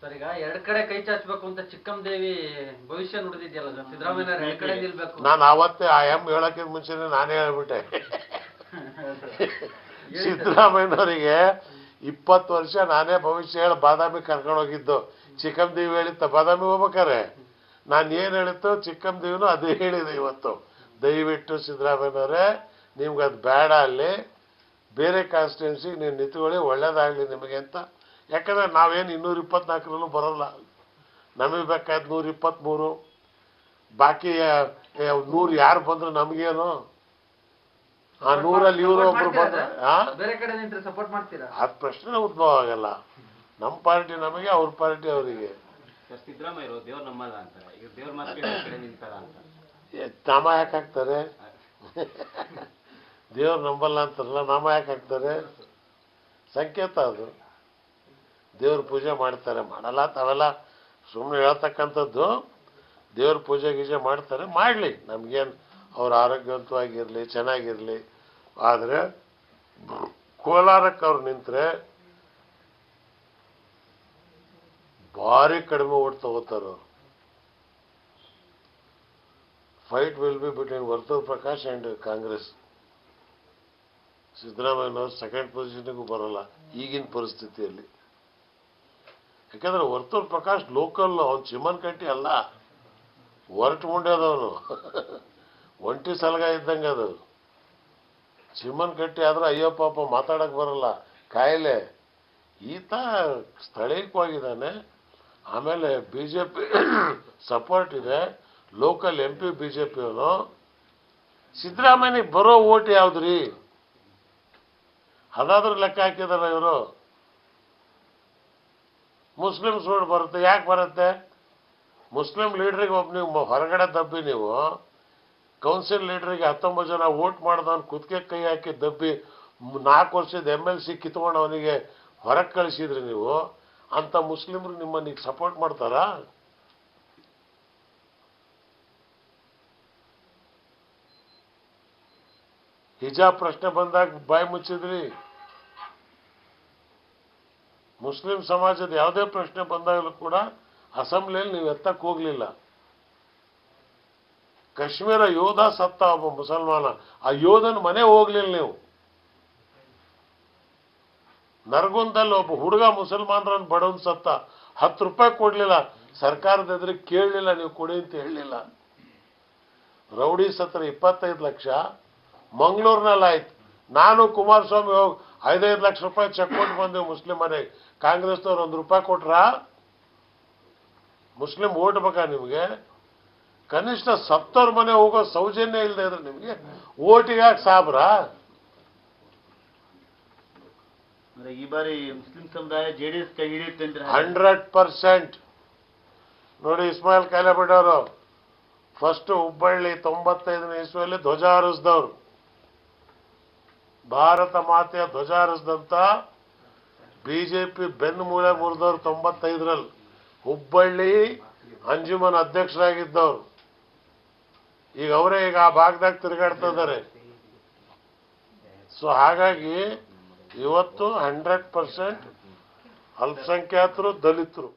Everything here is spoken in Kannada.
ಸರ್ ಈಗ ಎರಡ್ ಕಡೆ ಕೈ ಚಾಚಬೇಕು ಅಂತ ಚಿಕ್ಕಮ್ಮದೇವಿ ಭವಿಷ್ಯ ನುಡಿದಿದೆಯಲ್ಲ ಸರ್, ಸಿದ್ದರಾಮಯ್ಯ ಎರಡ್ ಕಡೆ ನಿಲ್ಬೇಕು. ನಾನು ಅವತ್ತೇ ಆ ಹೇಳಕ್ಕಿಂತ ಮುಂಚೆನೆ ನಾನೇ ಹೇಳ್ಬಿಟ್ಟೆ. ಸಿದ್ದರಾಮಯ್ಯನವರಿಗೆ 20 ವರ್ಷ ನಾನೇ ಭವಿಷ್ಯ ಹೇಳಿ ಬಾದಾಮಿ ಕರ್ಕೊಂಡು ಹೋಗಿದ್ದು. ಚಿಕ್ಕಮ್ಮದೇವಿ ಹೇಳಿತ್ತ ಬಾದಾಮಿ ಹೋಗ್ಬೇಕಾರೆ ನಾನು ಏನ್ ಹೇಳಿತ್ತು ಚಿಕ್ಕಮ್ಮದೇವಿನೂ ಅದೇ ಹೇಳಿದೆ. ಇವತ್ತು ದಯವಿಟ್ಟು ಸಿದ್ದರಾಮಯ್ಯನವರೇ ನಿಮ್ಗೆ ಅದು ಬೇಡ, ಅಲ್ಲಿ ಬೇರೆ ಕಾನ್ಸ್ಟಿಟ್ಯೂನ್ಸಿಗೆ ನೀವು ನಿಂತ್ಕೊಳ್ಳಿ, ಒಳ್ಳೇದಾಗ್ಲಿ ನಿಮಗೆ ಅಂತ. ಯಾಕಂದ್ರೆ ನಾವೇನು 224ರಲ್ಲೂ ಬರೋಲ್ಲ, ನಮಗೆ ಬೇಕಾದ 123, ಬಾಕಿ 100 ಯಾರು ಬಂದ್ರು ನಮಗೇನು. ಆ 100ರಲ್ಲಿ ಇವರು ಒಬ್ರು ಬಂದ್ರೆ ಬೇರೆ ಕಡೆ ನಿಂತ್ರೆ ಸಪೋರ್ಟ್ ಮಾಡ್ತೀರಾ? ಅದ್ ಪ್ರಶ್ನೆ ಉದ್ಭವ ಆಗಲ್ಲ. ನಮ್ಮ ಪಾರ್ಟಿ ನಮಗೆ, ಅವ್ರ ಪಾರ್ಟಿ ಅವರಿಗೆ. ಸಿದ್ದರಾಮಯ್ಯ ದೇವ್ರ ನಮ್ಮಲ್ಲ ಅಂತಾರೆ, ಈಗ ದೇವ್ರ ಮಾತ್ರ ಕಡೆ ನಿಂತಾರ ಅಂತ ನಾಮ ಯಾಕೆ ಹಾಕ್ತಾರೆ? ದೇವ್ರ ನಂಬಲ್ಲ ಅಂತಾರಲ್ಲ, ನಾಮ ಯಾಕೆ ಹಾಕ್ತಾರೆ? ಸಂಕೇತ ಅದು. ದೇವ್ರ ಪೂಜೆ ಮಾಡ್ತಾರೆ, ಮಾಡಲ್ಲ ತಾವೆಲ್ಲ ಸುಮ್ಮನೆ ಹೇಳ್ತಕ್ಕಂಥದ್ದು. ದೇವ್ರ ಪೂಜೆ ಗೀಜೆ ಮಾಡ್ತಾರೆ, ಮಾಡಲಿ, ನಮ್ಗೇನು ಅವ್ರು ಆರೋಗ್ಯವಂತವಾಗಿರಲಿ, ಚೆನ್ನಾಗಿರಲಿ. ಆದರೆ ಕೋಲಾರಕ್ಕೆ ಅವ್ರು ನಿಂತರೆ ಭಾರಿ ಕಡಿಮೆ ಓಟ್ ತಗೋತಾರೆ ಅವರು. Fight will be between Varthur Prakash and Congress. ಸಿದ್ದರಾಮಯ್ಯನವರು ಸೆಕೆಂಡ್ ಪೊಸಿಷನ್ಗೂ ಬರೋಲ್ಲ ಈಗಿನ ಪರಿಸ್ಥಿತಿಯಲ್ಲಿ. ಯಾಕಂದ್ರೆ ವರ್ತೂರ್ ಪ್ರಕಾಶ್ ಲೋಕಲ್, ಅವ್ನು ಚಿಮ್ಮನಕಟ್ಟಿ ಅಲ್ಲ, ಹೊರಟು ಮುಂಡ್ಯದವನು. ಒಂಟಿ ಸಲಗ ಇದ್ದಂಗೆ ಅದು. ಚಿಮ್ಮನಕಟ್ಟಿ ಆದ್ರೆ ಅಯ್ಯೋ ಪಾಪ ಮಾತಾಡಕ್ ಬರಲ್ಲ, ಕಾಯಿಲೆ. ಈತ ಸ್ಥಳೀಯವಾಗಿದ್ದಾನೆ. ಆಮೇಲೆ ಬಿಜೆಪಿ ಸಪೋರ್ಟ್ ಇದೆ, ಲೋಕಲ್ MP ಬಿಜೆಪಿ ಅವನು. ಸಿದ್ದರಾಮಯ್ಯನಿಗೆ ಬರೋ ಓಟ್ ಯಾವ್ದ್ರಿ? ಅದಾದ್ರೂ ಲೆಕ್ಕ ಹಾಕಿದಾರ ಇವರು. ಮುಸ್ಲಿಮ್ಸ್ ಓಟ್ ಬರುತ್ತೆ. ಯಾಕೆ ಬರುತ್ತೆ? ಮುಸ್ಲಿಂ ಲೀಡ್ರಿಗೆ ಒಬ್ಬ ನೀವು ಹೊರಗಡೆ ದಬ್ಬಿ, ನೀವು ಕೌನ್ಸಿಲ್ ಲೀಡ್ರಿಗೆ 19 ಜನ ವೋಟ್ ಮಾಡಿದವನು ಕುತ್ತಿಗೆ ಕೈ ಹಾಕಿ ದಬ್ಬಿ 4 ವರ್ಷದ MLC ಕಿತ್ಕೊಂಡು ಅವನಿಗೆ ಹೊರಗೆ ಕಳಿಸಿದ್ರಿ ನೀವು. ಅಂತ ಮುಸ್ಲಿಮ್ರು ನಿಮ್ಮನ್ನ ಸಪೋರ್ಟ್ ಮಾಡ್ತಾರಾ? ಹಿಜಾಬ್ ಪ್ರಶ್ನೆ ಬಂದಾಗ ಬಾಯಿ ಮುಚ್ಚಿದ್ರಿ. ಮುಸ್ಲಿಂ ಸಮಾಜದ ಯಾವುದೇ ಪ್ರಶ್ನೆ ಬಂದಾಗಲೂ ಕೂಡ ಅಸೆಂಬ್ಲಿಯಲ್ಲಿ ನೀವು ಎತ್ತಕ್ಕೆ ಹೋಗ್ಲಿಲ್ಲ. ಕಾಶ್ಮೀರ ಯೋಧ ಸತ್ತ, ಒಬ್ಬ ಮುಸಲ್ಮಾನ, ಆ ಯೋಧನ ಮನೆ ಹೋಗ್ಲಿಲ್ಲ ನೀವು. ನರಗುಂದಲ್ಲಿ ಒಬ್ಬ ಹುಡುಗ ಮುಸಲ್ಮಾನರನ್ನು ಬಡವನ್ ಸತ್ತ, 10 ರೂಪಾಯಿ ಕೊಡ್ಲಿಲ್ಲ. ಸರ್ಕಾರದ ಎದುರಿಗೆ ಕೇಳಲಿಲ್ಲ, ನೀವು ಕೊಡಿ ಅಂತ ಹೇಳಲಿಲ್ಲ. ರೌಡಿ ಸತ್ರ 25 ಲಕ್ಷ ಮಂಗಳೂರಿನಲ್ಲಿ ಆಯ್ತು. ನಾನು ಕುಮಾರಸ್ವಾಮಿ ಹೋಗಿ 5-5 ಲಕ್ಷ ರೂಪಾಯಿ ಚೆಕ್ ಕೊಟ್ಟು ಬಂದೆವು ಮುಸ್ಲಿಂ ಮನೆಗೆ. ಕಾಂಗ್ರೆಸ್ನವ್ರು 1 ರೂಪಾಯಿ ಕೊಟ್ರಾ? ಮುಸ್ಲಿಂ ಓಟ್ ಬೇಕಾ ನಿಮಗೆ? ಕನಿಷ್ಠ ಸತ್ತವ್ರ ಮನೆ ಹೋಗೋ ಸೌಜನ್ಯ ಇಲ್ಲದೆ ಇದ್ರೆ ನಿಮಗೆ ಓಟಿಗಾಗ ಸಾಬ್ರಾ? ಈ ಬಾರಿ ಮುಸ್ಲಿಂ ಸಮುದಾಯ JDS ಕೈ ಹಿಡಿಯುತ್ತೆ 100%. ನೋಡಿ, ಇಸ್ಮಾಯಿಲ್ ಕಾಲೇಬೆಡ್ ಅವರು ಫಸ್ಟ್ ಹುಬ್ಬಳ್ಳಿ 95ನೇ ಇಸ್ವಿಯಲ್ಲಿ ಧ್ವಜ ಹಾರಿಸಿದವರು. ಭಾರತ ಮಾತೆಯ ಧ್ವಜ ಹಾರಿಸಿದಂತ ಬಿಜೆಪಿ ಬೆನ್ನು ಮೂಳೆ ಮುರಿದವ್ರು 95ರಲ್ಲಿ ಹುಬ್ಬಳ್ಳಿ ಅಂಜುಮನ್ ಅಧ್ಯಕ್ಷರಾಗಿದ್ದವ್ರು. ಈಗ ಅವರೇ ಆ ಭಾಗದಾಗ ತಿರುಗಾಡ್ತಾ ಇದ್ದಾರೆ. ಸೊ ಹಾಗಾಗಿ ಇವತ್ತು 100% ಅಲ್ಪಸಂಖ್ಯಾತರು, ದಲಿತರು